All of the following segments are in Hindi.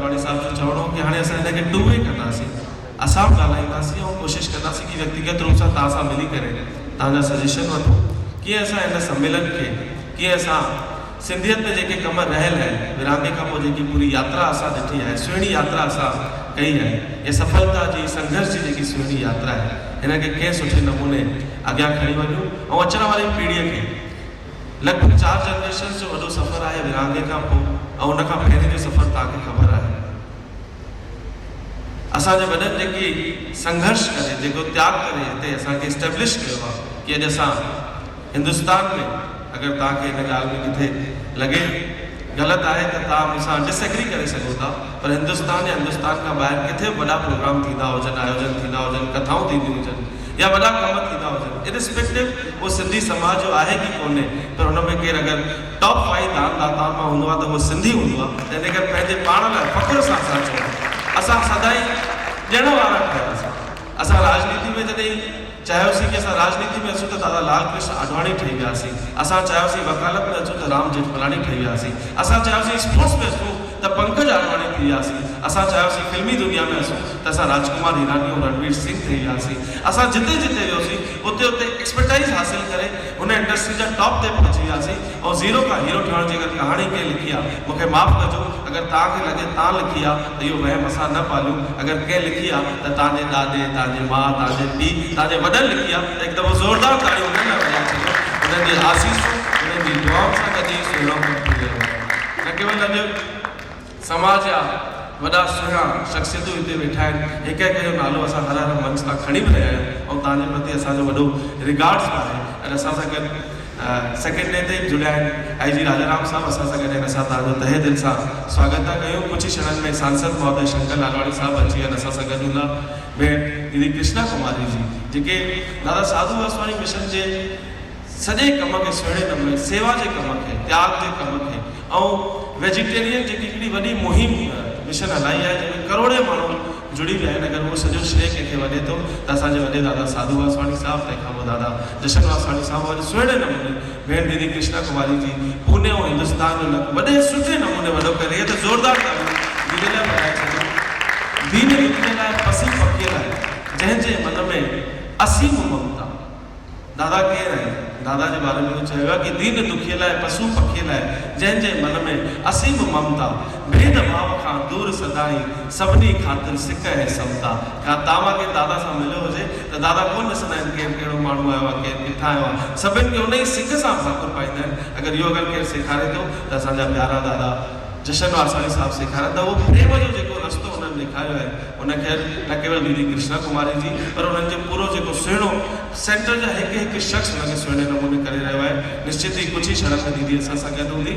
लालवाणी साहब जो चवणो कि हाणे असां हिनखे टू वे कंदासीं, असां ॻाल्हाईंदासीं ऐं कोशिशि कंदासीं कि व्यक्तिगत रूप सां तव्हां सां मिली करे तव्हांजा सजेशन वठूं कीअं असां हिन सम्मेलन खे, कीअं असां सिंधियत में जेके कम रहियल आहिनि विरांगे खां पोइ जेकी पूरी यात्रा असां ॾिठी आहे, सुहिणी यात्रा असां कई आहे, ये सफलता जी संघर्ष जी जेकी सुहिणी यात्रा आहे हिनखे कंहिं सुठे नमूने अॻियां खणी वञूं ऐं अचण वारी पीढ़ीअ खे लगभग 4 जनरेशन जो वॾो सफ़र आहे विरांगे खां पोइ ऐं उन खां पहिरें जो सफ़र तव्हांखे ख़बर आहे। असांजे वॾनि जेकी संघर्ष करे, जेको त्याग करे हिते असांखे इस्टेब्लिश कयो आहे कि अॼु असां हिंदुस्तान में, अगरि तव्हांखे हिन ॻाल्हि में किथे लॻे ग़लति आहे त तव्हां मूंसां डिसएग्री करे सघो था, पर हिंदुस्तान या हिंदुस्तान खां ॿाहिरि किथे वॾा प्रोग्राम थींदा हुजनि, आयोजन थींदा हुजनि, कथाऊं थींदियूं हुजनि या वॾा कम थींदा हुजनि, इरिस्पेक्टिव उहो सिंधी समाज जो आहे कि कोन्हे, पर हुन में केरु अगरि टॉप 5 दान दाताउनि मां हूंदो आहे त उहो सिंधी हूंदो आहे। त इन करे पंहिंजे पाण लाइ फ़ख़्रु सां असां चऊं असां सदाई ॾियण वारा ठहियासीं। असां राजनीति में जॾहिं चाहियोसीं कि असां राजनीति में अचूं त दादा लाल कृष्ण आडवाणी ठही वियासीं, असां चाहियोसीं वकालत में अचूं त राम जेठमलानी ठही वियासीं, असां चाहियोसीं स्पोर्ट्स में अचूं त पंकज आडवाणी थी वियासीं, असां चाहियोसीं फिल्मी दुनिया में अचूं त असां राजकुमार हिरानी और रणवीर सिंह थी वियासीं। असां जिते जिते वियोसीं उते उते एक्सपर्टाइज़ हासिल करे हुन इंडस्ट्री जा टॉप ते पहुची वियासीं ऐं ज़ीरो खां हीरो ठहण जी अगरि कहाणी कंहिं लिखी आहे, मूंखे माफ़ु कजो अगरि तव्हांखे लॻे तव्हां लिखी आहे त इहो वहम असां न पालियूं, अगरि कंहिं लिखी आहे त तव्हांजे ॾाॾे, तव्हांजे माउ, तव्हांजे पीउ, तव्हांजे वॾनि लिखी आहे त हिकु दफ़ो ज़ोरदार ताड़ियूं हुननि लाइ वॼाए छॾियो। हुननि जी आसीसूं, हुननि जी दुआउनि सां गॾु ई सुहिणो कमु थी वियो। न केवल अॼु समाज जा वॾा सुहिणा शख़्सियतूं हिते वेठा आहिनि, हिकु हिकु जो नालो असां हर हर मंच तां खणी बि रहिया आहियूं ऐं तव्हांजे प्रति असांजो वॾो रिगार्ड्स आहे। ऐं असां सां गॾु सेकेंड डे ते जुड़िया आहिनि IG राजाराम साहब, असां सां गॾु आहिनि। असां तव्हांजो तहे दिलि सां स्वागत था कयूं। कुझु ई क्षणनि में सांसद महोदय शंकर लालवाणी साहब अची विया आहिनि, असां सां गॾु हूंदा। ॿिए दीदी कृष्णा कुमारी जी जेके दादा साधू वासवाणी मिशन जे सॼे कम खे सुहिणे नमूने, सेवा जे कम खे, त्याग जे कम खे ऐं वेजिटेरियन जेकी हिकिड़ी वॾी मुहिम मिशन हलाई आहे जंहिंमें करोड़े माण्हू जुड़ी विया आहिनि। अगरि उहो सॼो श्रेय कंहिंखे वञे थो त असांजे वॾे दादा साधू वासवाणी साहब, तंहिंखां पोइ दादा जशन वासवाणी साहब, वरी सुहिणे नमूने भेण दीदी कृष्णा कुमारी जी पुणे ऐं हिंदुस्तान में वॾे सुठे नमूने वॾो करे त ज़ोरदार दीदी लाइ बढ़ाए छॾियो। दीन दुखिया लाइ, पसी पखीअ लाइ, जंहिंजे मन में असीम ममता, दादा केरु आहिनि? दादा जे बारे में चयो आहे कि दीन दुखीअ लाइ, पशु पखीअ लाइ, जंहिंजे मन में असीम ममता, भेदभाव खां दूर सदाई, सभिनी ख़ातिर सिक ऐं समता। का तव्हां खे दादा सां मिलियो हुजे त दादा कोन ॾिसंदा आहिनि केरु कहिड़ो माण्हू आयो आहे, केरु किथां आयो आहे, सभिनि खे उन ई सिक सां ठाकुर पाईंदा आहिनि। अगरि इहो अगरि केरु सेखारे थो त असांजा प्यारा दादा जशन वासवाणी साहब सेखारनि था। उहो प्रेम जो जेको रस्तो उन्हनि ॾेखारियो आहे उनखे न केवल दीदी कृष्णा कुमारी जी, पर उन्हनि जो पूरो जेको सुहिणो सेंटर जा हिकु हिकु शख़्स हुनखे सुहिणे नमूने करे रहियो आहे। निश्चित ई कुझु ई क्षण में दीदी असां सां गॾु हूंदी।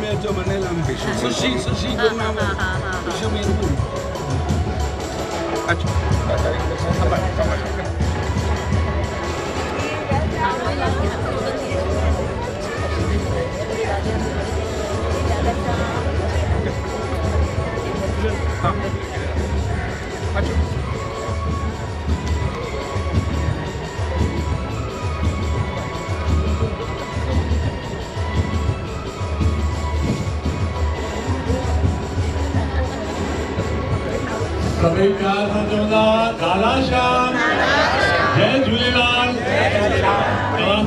में अचो मनेला में सुशी सुशी को नाम सुशी में अच्छा सभी प्यार से चवंदा दादा श्याम जय झूलेलाल।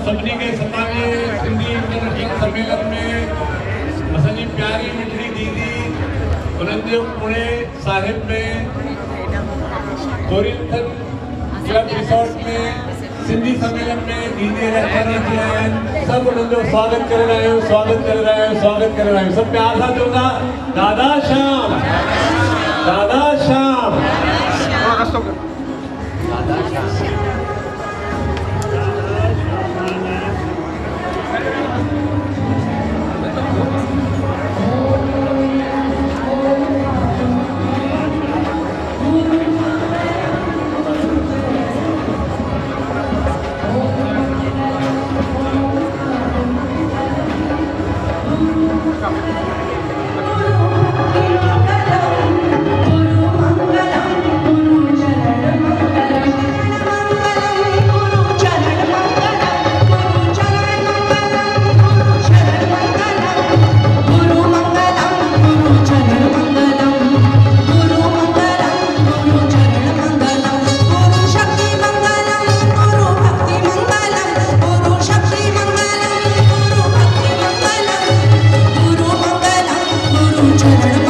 सभिनी खे 27वें सिंधी इंटरनेशनल सम्मेलन में असांजी प्यारी मिठड़ी दीदी उन्हनि जो पुणे साहिब में कोरिंथन क्लब रिसोर्ट में सिंधी सम्मेलन में दीदी रहबरन थी आहिनि। सभु उन्हनि जो स्वागत करे रहिया आहियूं, स्वागत करे रहिया आहियूं, स्वागत करे रहिया आहियूं। सभु प्यार सां चवंदा दादा श्याम दादा श्याम दादा श्याम। चरण